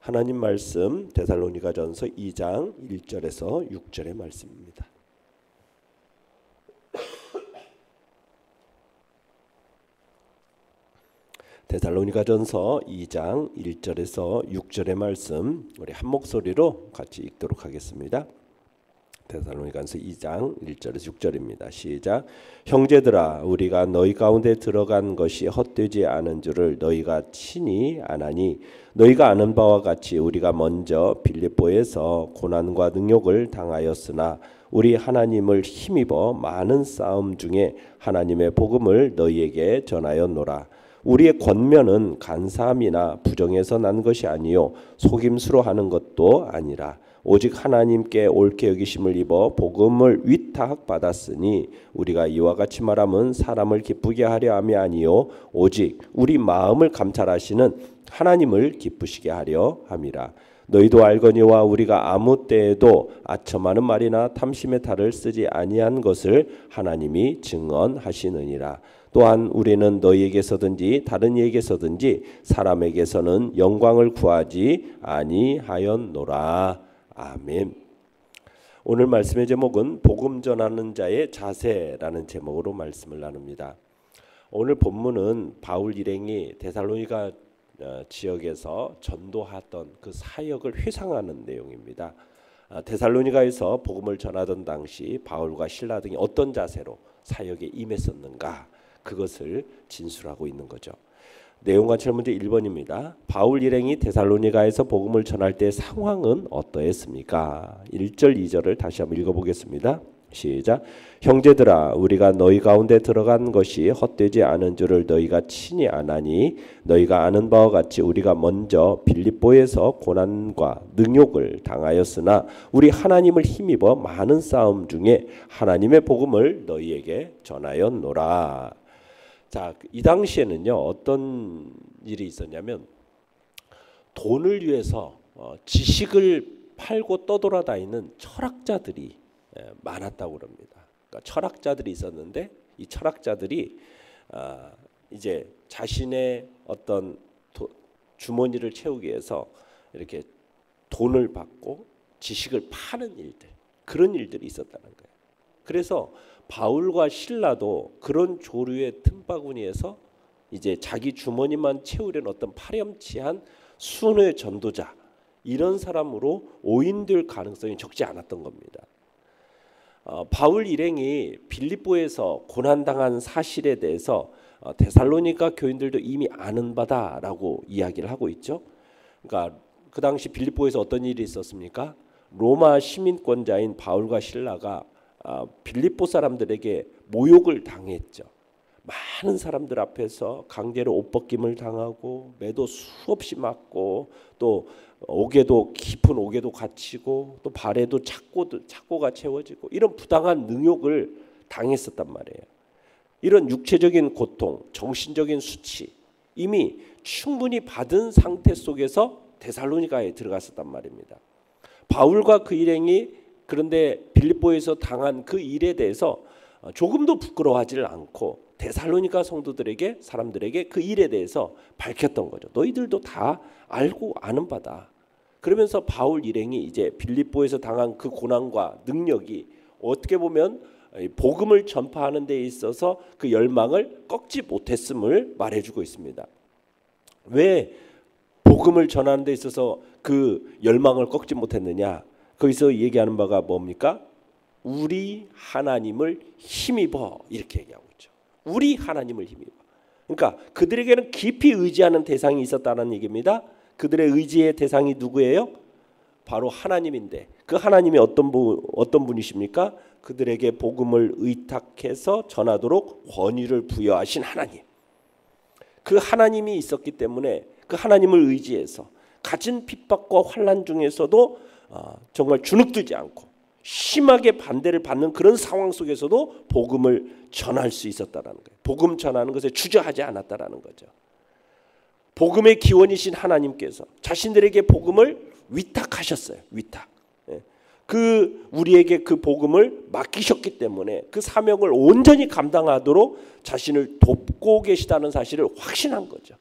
하나님 말씀 데살로니가전서 2장 1절에서 6절의 말씀입니다. 데살로니가전서 2장 1절에서 6절의 말씀 우리 한 목소리로 같이 읽도록 하겠습니다. 데살로니가전서 2장 1절에서 6절입니다. 시작. 형제들아 우리가 너희 가운데 들어간 것이 헛되지 않은 줄을 너희가 친히 아나니 너희가 아는 바와 같이 우리가 먼저 빌립보에서 고난과 능욕을 당하였으나 우리 하나님을 힘입어 많은 싸움 중에 하나님의 복음을 너희에게 전하였노라. 우리의 권면은 간사함이나 부정에서 난 것이 아니요 속임수로 하는 것도 아니라 오직 하나님께 옳게 여기심을 입어 복음을 위탁받았으니 우리가 이와 같이 말하면 사람을 기쁘게 하려 함이 아니요 오직 우리 마음을 감찰하시는 하나님을 기쁘시게 하려 함이라. 너희도 알거니와 우리가 아무 때에도 아첨하는 말이나 탐심의 탈을 쓰지 아니한 것을 하나님이 증언하시느니라. 또한 우리는 너희에게서든지 다른 이에게서든지 사람에게서는 영광을 구하지 아니하였노라. 아멘. 오늘 말씀의 제목은 복음 전하는 자의 자세라는 제목으로 말씀을 나눕니다. 오늘 본문은 바울 일행이 데살로니가 지역에서 전도하던 그 사역을 회상하는 내용입니다. 데살로니가에서 복음을 전하던 당시 바울과 실라 등이 어떤 자세로 사역에 임했었는가 그것을 진술하고 있는 거죠. 내용과 문제 1번입니다. 바울 일행이 데살로니가에서 복음을 전할 때 상황은 어떠했습니까? 1절 2절을 다시 한번 읽어보겠습니다. 시작. 형제들아 우리가 너희 가운데 들어간 것이 헛되지 않은 줄을 너희가 친히 아나니 너희가 아는 바와 같이 우리가 먼저 빌립보에서 고난과 능욕을 당하였으나 우리 하나님을 힘입어 많은 싸움 중에 하나님의 복음을 너희에게 전하였노라. 자, 이 당시에는요 어떤 일이 있었냐면 돈을 위해서 지식을 팔고 떠돌아다니는 철학자들이 많았다고 그럽니다. 그러니까 철학자들이 있었는데 이 철학자들이 이제 자신의 어떤 주머니를 채우기 위해서 이렇게 돈을 받고 지식을 파는 일들 그런 일들이 있었다는 거예요. 그래서 바울과 실라도 그런 조류의 틈바구니에서 이제 자기 주머니만 채우려는 어떤 파렴치한 순회 전도자 이런 사람으로 오인될 가능성이 적지 않았던 겁니다. 바울 일행이 빌립보에서 고난당한 사실에 대해서 데살로니가 교인들도 이미 아는 바다라고 이야기를 하고 있죠. 그러니까 그 당시 빌립보에서 어떤 일이 있었습니까? 로마 시민권자인 바울과 실라가 빌립보 사람들에게 모욕을 당했죠. 많은 사람들 앞에서 강제로 옷벗김을 당하고 매도 수없이 맞고 또 옥에도 깊은 옥에도 갇히고 또 발에도 착고가 채워지고 이런 부당한 능욕을 당했었단 말이에요. 이런 육체적인 고통, 정신적인 수치 이미 충분히 받은 상태 속에서 데살로니가에 들어갔었단 말입니다. 바울과 그 일행이 그런데 빌립보에서 당한 그 일에 대해서 조금도 부끄러워하지를 않고 데살로니가 성도들에게 사람들에게 그 일에 대해서 밝혔던 거죠. 너희들도 다 알고 아는 바다. 그러면서 바울 일행이 이제 빌립보에서 당한 그 고난과 능력이 어떻게 보면 복음을 전파하는 데 있어서 그 열망을 꺾지 못했음을 말해주고 있습니다. 왜 복음을 전하는 데 있어서 그 열망을 꺾지 못했느냐? 거기서 얘기하는 바가 뭡니까? 우리 하나님을 힘입어 이렇게 얘기하고 있죠. 우리 하나님을 힘입어. 그러니까 그들에게는 깊이 의지하는 대상이 있었다는 얘기입니다. 그들의 의지의 대상이 누구예요? 바로 하나님인데 그 하나님이 어떤 분이십니까? 그들에게 복음을 의탁해서 전하도록 권위를 부여하신 하나님. 그 하나님이 있었기 때문에 그 하나님을 의지해서 가진 핍박과 환난 중에서도 정말 주눅들지 않고 심하게 반대를 받는 그런 상황 속에서도 복음을 전할 수 있었다는 거예요. 복음 전하는 것에 주저하지 않았다라는 거죠. 복음의 기원이신 하나님께서 자신들에게 복음을 위탁하셨어요. 위탁. 그 우리에게 그 복음을 맡기셨기 때문에 그 사명을 온전히 감당하도록 자신을 돕고 계시다는 사실을 확신한 거죠.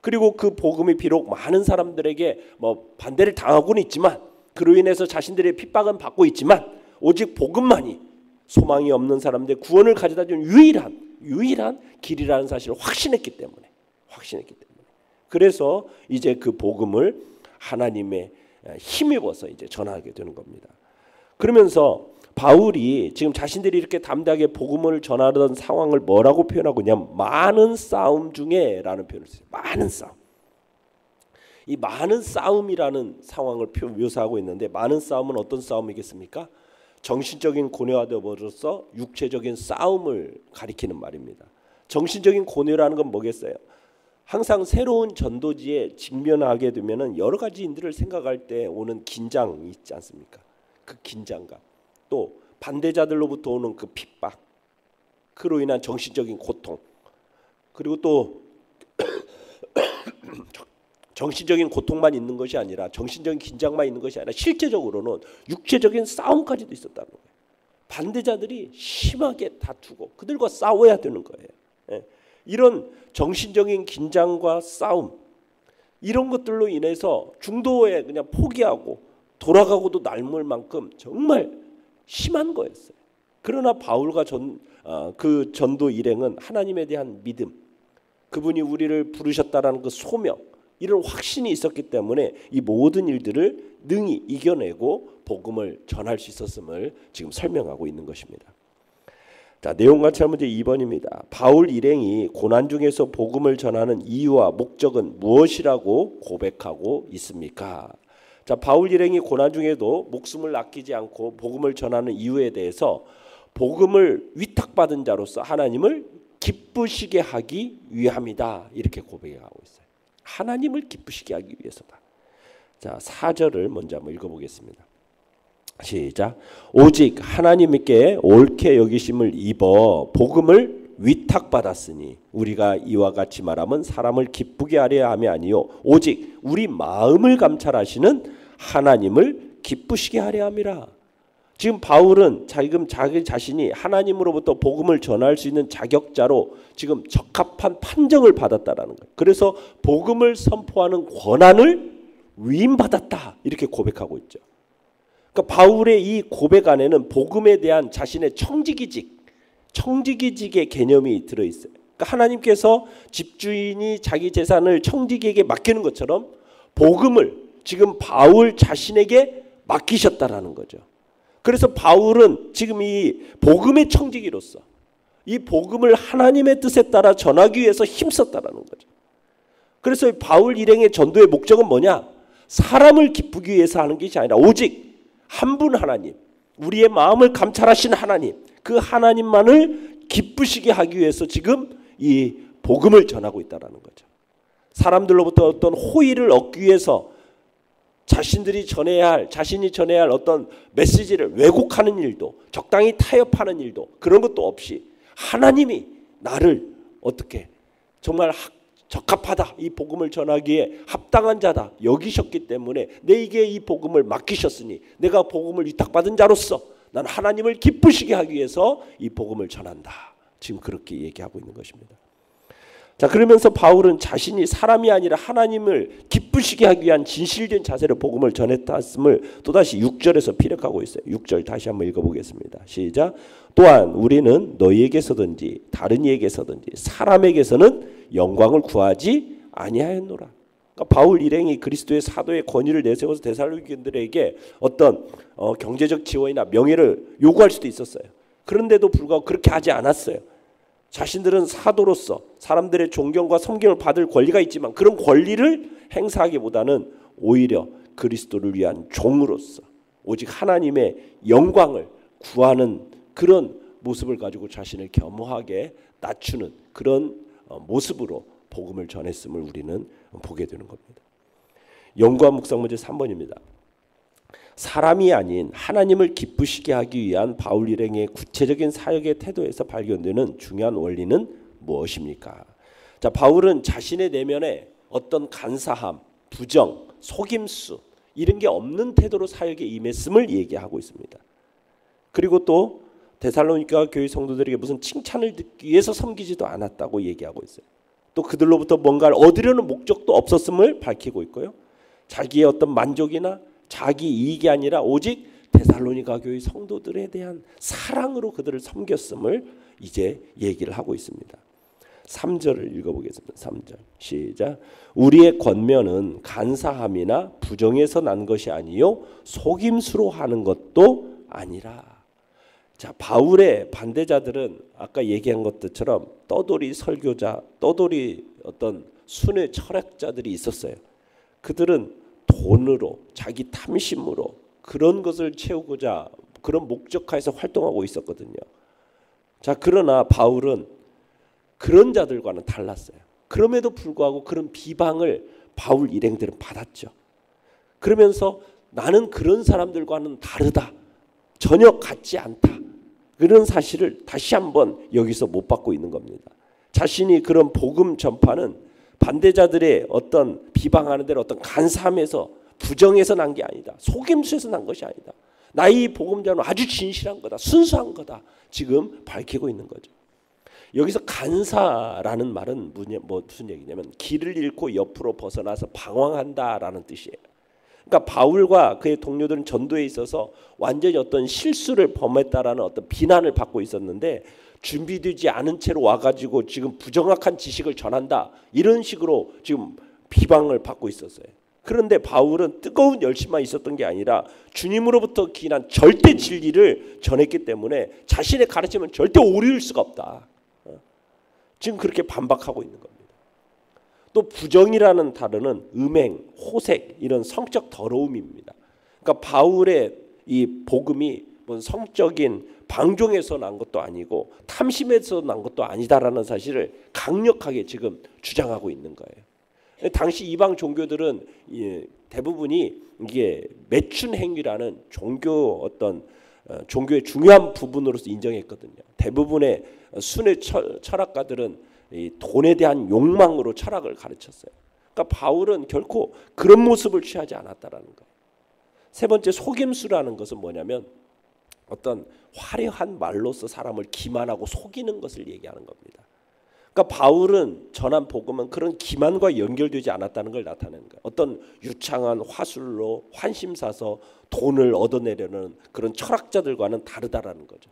그리고 그 복음이 비록 많은 사람들에게 반대를 당하고는 있지만, 그로 인해서 자신들의 핍박은 받고 있지만, 오직 복음만이 소망이 없는 사람들의 구원을 가져다 주는 유일한 길이라는 사실을 확신했기 때문에 그래서 이제 그 복음을 하나님의 힘입어서 이제 전하게 되는 겁니다. 그러면서 바울이 지금 자신들이 이렇게 담대하게 복음을 전하던 상황을 뭐라고 표현하고 있냐면 많은 싸움 중에라는 표현을 써요. 많은 싸움. 이 많은 싸움이라는 상황을 묘사하고 있는데, 많은 싸움은 어떤 싸움이겠습니까? 정신적인 고뇌가 되어버려서 육체적인 싸움을 가리키는 말입니다. 정신적인 고뇌라는 건 뭐겠어요? 항상 새로운 전도지에 직면하게 되면은 여러 가지 일들을 생각할 때 오는 긴장이 있지 않습니까? 그 긴장감, 또 반대자들로부터 오는 그 핍박, 그로 인한 정신적인 고통, 그리고 또 정신적인 고통만 있는 것이 아니라, 정신적인 긴장만 있는 것이 아니라 실제적으로는 육체적인 싸움까지도 있었다는 거예요. 반대자들이 심하게 다투고 그들과 싸워야 되는 거예요. 이런 정신적인 긴장과 싸움, 이런 것들로 인해서 중도에 그냥 포기하고 돌아가고도 남을 만큼 정말 심한 거였어요. 그러나 바울과 그 전도 일행은 하나님에 대한 믿음, 그분이 우리를 부르셨다라는 그 소명, 이런 확신이 있었기 때문에 이 모든 일들을 능히 이겨내고 복음을 전할 수 있었음을 지금 설명하고 있는 것입니다. 자, 내용 관찰 문제 2번입니다. 바울 일행이 고난 중에서 복음을 전하는 이유와 목적은 무엇이라고 고백하고 있습니까? 자, 바울 일행이 고난 중에도 목숨을 아끼지 않고 복음을 전하는 이유에 대해서 복음을 위탁받은 자로서 하나님을 기쁘시게 하기 위함이다, 이렇게 고백하고 있어요. 하나님을 기쁘시게 하기 위해서다. 자, 4절을 먼저 한번 읽어보겠습니다. 시작. 오직 하나님께 옳게 여기심을 입어 복음을 위탁받았으니 우리가 이와 같이 말하면 사람을 기쁘게 하려 함이 아니요 오직 우리 마음을 감찰하시는 하나님을 기쁘시게 하려 함이라. 지금 바울은 지금 자기 자신이 하나님으로부터 복음을 전할 수 있는 자격자로 지금 적합한 판정을 받았다라는 거예요. 그래서 복음을 선포하는 권한을 위임받았다, 이렇게 고백하고 있죠. 그러니까 바울의 이 고백 안에는 복음에 대한 자신의 청지기직의 개념이 들어있어요. 그러니까 하나님께서 집주인이 자기 재산을 청지기에게 맡기는 것처럼 복음을 지금 바울 자신에게 맡기셨다라는 거죠. 그래서 바울은 지금 이 복음의 청지기로서 이 복음을 하나님의 뜻에 따라 전하기 위해서 힘썼다라는 거죠. 그래서 바울 일행의 전도의 목적은 뭐냐? 사람을 기쁘기 위해서 하는 것이 아니라 오직 한 분 하나님, 우리의 마음을 감찰하신 하나님, 그 하나님만을 기쁘시게 하기 위해서 지금 이 복음을 전하고 있다는 거죠. 사람들로부터 어떤 호의를 얻기 위해서 자신이 전해야 할 어떤 메시지를 왜곡하는 일도, 적당히 타협하는 일도, 그런 것도 없이 하나님이 나를 어떻게 정말 적합하다, 이 복음을 전하기에 합당한 자다 여기셨기 때문에 내게 이 복음을 맡기셨으니 내가 복음을 위탁받은 자로서 난 하나님을 기쁘시게 하기 위해서 이 복음을 전한다. 지금 그렇게 얘기하고 있는 것입니다. 자, 그러면서 바울은 자신이 사람이 아니라 하나님을 기쁘시게 하기 위한 진실된 자세로 복음을 전했다음을 또다시 6절에서 피력하고 있어요. 6절 다시 한번 읽어보겠습니다. 시작. 또한 우리는 너희에게서든지 다른 이에게서든지 사람에게서는 영광을 구하지 아니하였노라. 그러니까 바울 일행이 그리스도의 사도의 권위를 내세워서 데살로니가인들에게 어떤 경제적 지원이나 명예를 요구할 수도 있었어요. 그런데도 불구하고 그렇게 하지 않았어요. 자신들은 사도로서 사람들의 존경과 섬김을 받을 권리가 있지만 그런 권리를 행사하기보다는 오히려 그리스도를 위한 종으로서 오직 하나님의 영광을 구하는 그런 모습을 가지고 자신을 겸허하게 낮추는 그런 모습으로 복음을 전했음을 우리는 보게 되는 겁니다. 연구한 묵상 문제 3번입니다. 사람이 아닌 하나님을 기쁘시게 하기 위한 바울 일행의 구체적인 사역의 태도에서 발견되는 중요한 원리는 무엇입니까? 자, 바울은 자신의 내면에 어떤 간사함, 부정, 속임수 이런 게 없는 태도로 사역에 임했음을 얘기하고 있습니다. 그리고 또 데살로니가 교회 성도들에게 무슨 칭찬을 듣기 위해서 섬기지도 않았다고 얘기하고 있어요. 또 그들로부터 뭔가를 얻으려는 목적도 없었음을 밝히고 있고요. 자기의 어떤 만족이나 자기 이익이 아니라 오직 데살로니가 교회 성도들에 대한 사랑으로 그들을 섬겼음을 이제 얘기를 하고 있습니다. 3절을 읽어보겠습니다. 3절 시작. 우리의 권면은 간사함이나 부정에서 난 것이 아니요 속임수로 하는 것도 아니라. 자, 바울의 반대자들은 아까 얘기한 것들처럼 떠돌이 설교자, 떠돌이 어떤 순회 철학자들이 있었어요. 그들은 돈으로, 자기 탐심으로 그런 것을 채우고자 그런 목적하에서 활동하고 있었거든요. 자, 그러나 바울은 그런 자들과는 달랐어요. 그럼에도 불구하고 그런 비방을 바울 일행들은 받았죠. 그러면서 나는 그런 사람들과는 다르다. 전혀 같지 않다. 그런 사실을 다시 한번 여기서 못 받고 있는 겁니다. 자신이 그런 복음 전파는 반대자들의 어떤 비방하는 대로 어떤 간사함에서 부정에서 난 게 아니다. 속임수에서 난 것이 아니다. 나의 복음자는 아주 진실한 거다. 순수한 거다. 지금 밝히고 있는 거죠. 여기서 간사라는 말은 무슨 얘기냐면 길을 잃고 옆으로 벗어나서 방황한다라는 뜻이에요. 그러니까 바울과 그의 동료들은 전도에 있어서 완전히 어떤 실수를 범했다라는 어떤 비난을 받고 있었는데 준비되지 않은 채로 와가지고 지금 부정확한 지식을 전한다 이런 식으로 지금 비방을 받고 있었어요. 그런데 바울은 뜨거운 열심만 있었던 게 아니라 주님으로부터 기인한 절대 진리를 전했기 때문에 자신의 가르침은 절대 오류일 수가 없다. 지금 그렇게 반박하고 있는 겁니다. 또 부정이라는 단어는 음행, 호색 이런 성적 더러움입니다. 그러니까 바울의 이 복음이 뭔 성적인 방종에서 난 것도 아니고 탐심에서 난 것도 아니다라는 사실을 강력하게 지금 주장하고 있는 거예요. 당시 이방 종교들은 대부분이 이게 매춘 행위라는 종교의 중요한 부분으로서 인정했거든요. 대부분의 순회 철학가들은 이 돈에 대한 욕망으로 철학을 가르쳤어요. 그러니까 바울은 결코 그런 모습을 취하지 않았다라는 거예요. 세 번째 속임수라는 것은 뭐냐면 어떤 화려한 말로서 사람을 기만하고 속이는 것을 얘기하는 겁니다. 그러니까 바울은 전한 복음은 그런 기만과 연결되지 않았다는 걸 나타내는 거예요. 어떤 유창한 화술로 환심사서 돈을 얻어내려는 그런 철학자들과는 다르다라는 거죠.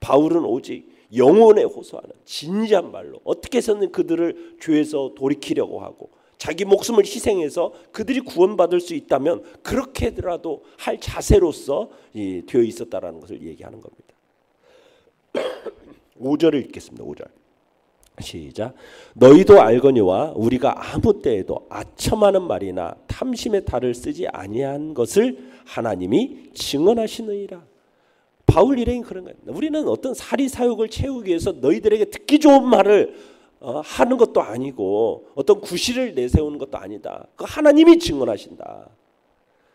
바울은 오직 영혼에 호소하는 진지한 말로 어떻게 해서는 그들을 죄에서 돌이키려고 하고 자기 목숨을 희생해서 그들이 구원받을 수 있다면 그렇게라도 할 자세로서 되어 있었다라는 것을 얘기하는 겁니다. 5절을 읽겠습니다. 5절 시작. 너희도 알거니와 우리가 아무 때에도 아첨하는 말이나 탐심의 탈을 쓰지 아니한 것을 하나님이 증언하시느니라. 바울 일행이 그런 거예요. 우리는 어떤 사리사욕을 채우기 위해서 너희들에게 듣기 좋은 말을 하는 것도 아니고 어떤 구실을 내세우는 것도 아니다. 그 하나님이 증언하신다.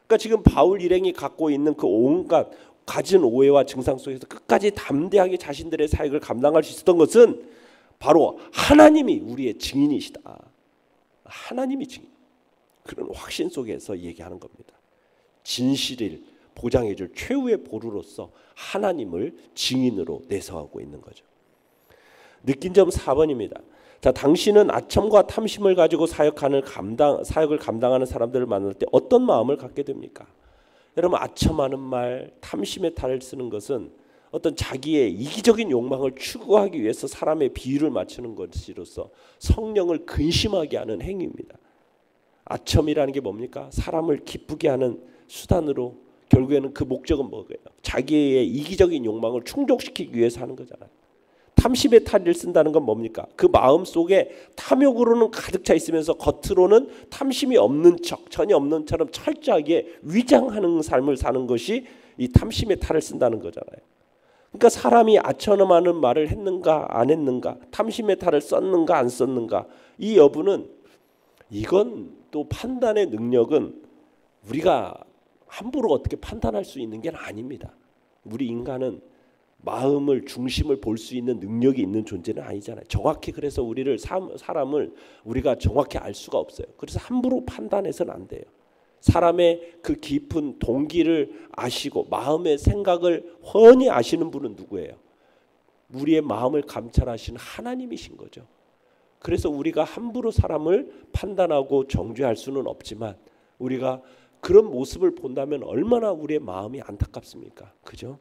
그러니까 지금 바울 일행이 갖고 있는 그 온갖 가진 오해와 증상 속에서 끝까지 담대하게 자신들의 사역을 감당할 수 있었던 것은 바로 하나님이 우리의 증인이시다. 하나님이 증인. 그런 확신 속에서 얘기하는 겁니다. 진실을 보장해 줄 최후의 보루로서 하나님을 증인으로 내세우고 있는 거죠. 느낀 점 4번입니다. 자, 당신은 아첨과 탐심을 가지고 사역을 감당하는 사람들을 만날 때 어떤 마음을 갖게 됩니까? 여러분, 아첨하는 말, 탐심의 탈을 쓰는 것은 어떤 자기의 이기적인 욕망을 추구하기 위해서 사람의 비유를 맞추는 것으로서 성령을 근심하게 하는 행위입니다. 아첨이라는 게 뭡니까? 사람을 기쁘게 하는 수단으로 결국에는 그 목적은 뭐예요? 자기의 이기적인 욕망을 충족시키기 위해서 하는 거잖아요. 탐심의 탈을 쓴다는 건 뭡니까? 그 마음 속에 탐욕으로는 가득 차 있으면서 겉으로는 탐심이 없는 척, 전혀 없는 처럼 철저하게 위장하는 삶을 사는 것이 이 탐심의 탈을 쓴다는 거잖아요. 그러니까 사람이 아첨하는 말을 했는가 안 했는가, 탐심의 탈을 썼는가 안 썼는가, 이 여부는 이건 또 판단의 능력은 우리가 함부로 어떻게 판단할 수 있는 게 아닙니다. 우리 인간은 마음을 중심을 볼 수 있는 능력이 있는 존재는 아니잖아요. 정확히 그래서 사람을 우리가 정확히 알 수가 없어요. 그래서 함부로 판단해서는 안 돼요. 사람의 그 깊은 동기를 아시고 마음의 생각을 훤히 아시는 분은 누구예요? 우리의 마음을 감찰하시는 하나님이신 거죠. 그래서 우리가 함부로 사람을 판단하고 정죄할 수는 없지만 우리가 그런 모습을 본다면 얼마나 우리의 마음이 안타깝습니까? 그죠?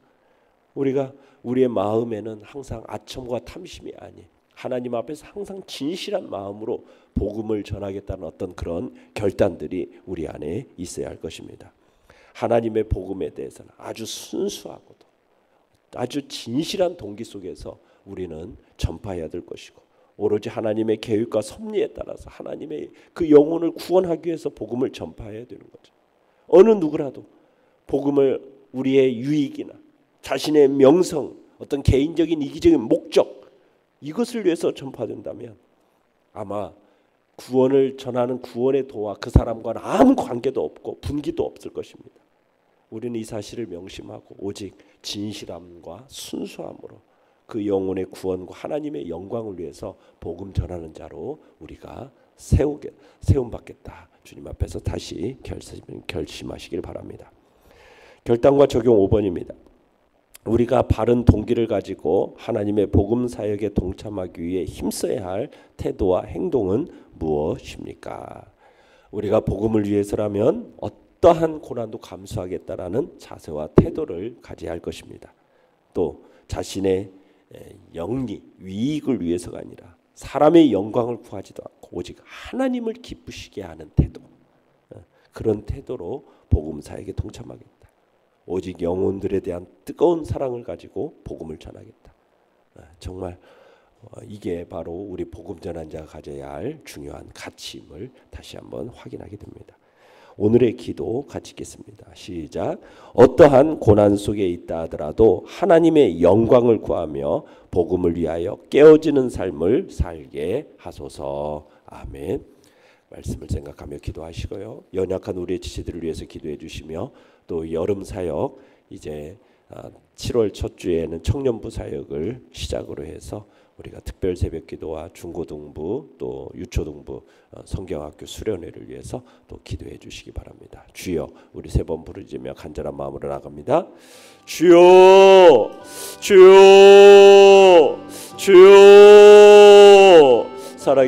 우리가 우리의 마음에는 항상 아첨과 탐심이 아닌 하나님 앞에서 항상 진실한 마음으로 복음을 전하겠다는 어떤 그런 결단들이 우리 안에 있어야 할 것입니다. 하나님의 복음에 대해서는 아주 순수하고도 아주 진실한 동기 속에서 우리는 전파해야 될 것이고 오로지 하나님의 계획과 섭리에 따라서 하나님의 그 영혼을 구원하기 위해서 복음을 전파해야 되는 거죠. 어느 누구라도 복음을 우리의 유익이나 자신의 명성, 어떤 개인적인 이기적인 목적 이것을 위해서 전파된다면 아마 구원을 전하는 구원의 도와 그 사람과는 아무 관계도 없고 분기도 없을 것입니다. 우리는 이 사실을 명심하고 오직 진실함과 순수함으로 그 영혼의 구원과 하나님의 영광을 위해서 복음 전하는 자로 우리가 세움받겠다. 주님 앞에서 다시 결심하시길 바랍니다. 결단과 적용 5번입니다. 우리가 바른 동기를 가지고 하나님의 복음 사역에 동참하기 위해 힘써야 할 태도와 행동은 무엇입니까? 우리가 복음을 위해서라면 어떠한 고난도 감수하겠다라는 자세와 태도를 가져야 할 것입니다. 또 자신의 영리, 위익을 위해서가 아니라 사람의 영광을 구하지도 않고 오직 하나님을 기쁘시게 하는 태도, 그런 태도로 복음 사역에 동참하겠다. 오직 영혼들에 대한 뜨거운 사랑을 가지고 복음을 전하겠다. 정말 이게 바로 우리 복음 전한 자가 가져야 할 중요한 가치임을 다시 한번 확인하게 됩니다. 오늘의 기도 같이 읽겠습니다. 시작. 어떠한 고난 속에 있다 하더라도 하나님의 영광을 구하며 복음을 위하여 깨어지는 삶을 살게 하소서. 아멘. 말씀을 생각하며 기도하시고요. 연약한 우리의 지체들을 위해서 기도해 주시며 또 여름 사역 이제 7월 첫 주에는 청년부 사역을 시작으로 해서 우리가 특별 새벽 기도와 중고등부 또 유초등부 성경학교 수련회를 위해서 또 기도해 주시기 바랍니다. 주여, 우리 세 번 부르짖으며 간절한 마음으로 나갑니다. 주여, 주여, 주여. 살아